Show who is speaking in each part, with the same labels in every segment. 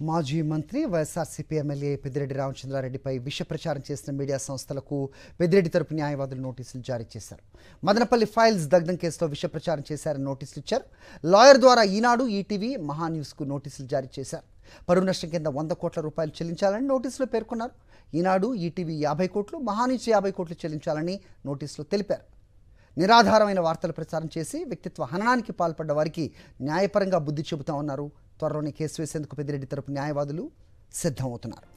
Speaker 1: మాజీ మంత్రి వైఎస్ఆర్సీపీ ఎమ్మెల్యే పెద్దిరెడ్డి రామచంద్రారెడ్డిపై విష ప్రచారం చేసిన మీడియా సంస్థలకు పెద్దిరెడ్డి తరపు న్యాయవాదులు నోటీసులు జారీ చేశారు. మదనపల్లి ఫైల్స్ దగ్ధం కేసులో విష ప్రచారం చేశారని నోటీసులు ఇచ్చారు. లాయర్ ద్వారా ఈనాడు, ఈటీవీ, మహా న్యూస్కు నోటీసులు జారీ చేశారు. పరువు నష్టం కింద 100 కోట్ల రూపాయలు చెల్లించాలని నోటీసులో పేర్కొన్నారు. ఈనాడు, ఈటీవీ 50 కోట్లు, మహా న్యూస్ 50 కోట్లు చెల్లించాలని నోటీసులో తెలిపారు. నిరాధారమైన వార్తలు ప్రచారం చేసి వ్యక్తిత్వ హననానికి పాల్పడ్డ వారికి న్యాయపరంగా బుద్ధి చెబుతామన్నారు. త్వరలోనే కేసు వేసేందుకు పెద్దిరెడ్డి తరపు న్యాయవాదులు సిద్ధమవుతున్నారు.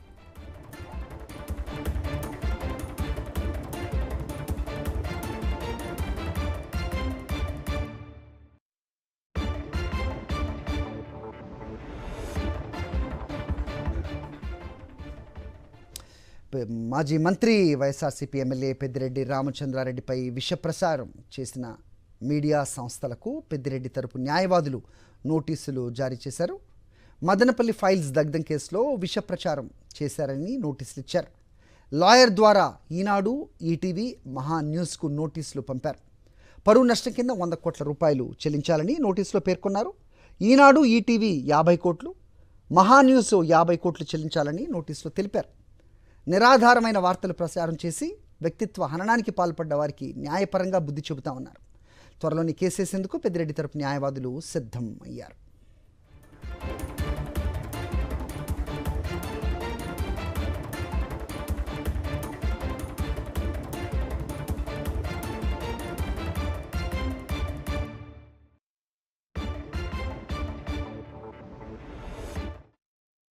Speaker 1: మాజీ మంత్రి వైఎస్ఆర్సీపీ ఎమ్మెల్యే పెద్దిరెడ్డి రామచంద్రారెడ్డిపై విషప్రచారం చేసిన మీడియా సంస్థలకు పెద్దిరెడ్డి తరపు న్యాయవాదులు నోటీసులు జారీ చేశారు. మదనపల్లి ఫైల్స్ దగ్ధం కేసులో విషప్రచారం చేశారని నోటీసులు ఇచ్చారు. లాయర్ ద్వారా ఈనాడు, ఈటీవీ, మహా న్యూస్కు నోటీసులు పంపారు. పరువు నష్టం కింద 100 కోట్ల రూపాయలు చెల్లించాలని నోటీసులో పేర్కొన్నారు. ఈనాడు, ఈటీవీ 50 కోట్లు, మహా న్యూస్ 50 కోట్లు చెల్లించాలని నోటీసులో తెలిపారు. నిరాధారమైన వార్తలు ప్రచారం చేసి వ్యక్తిత్వ హననానికి పాల్పడ్డ వారికి న్యాయపరంగా బుద్ధి చెబుతామన్నారు. త్వరలోని కేసేసేందుకు పెద్దిరెడ్డి తరపు న్యాయవాదులు సిద్ధం అయ్యారు.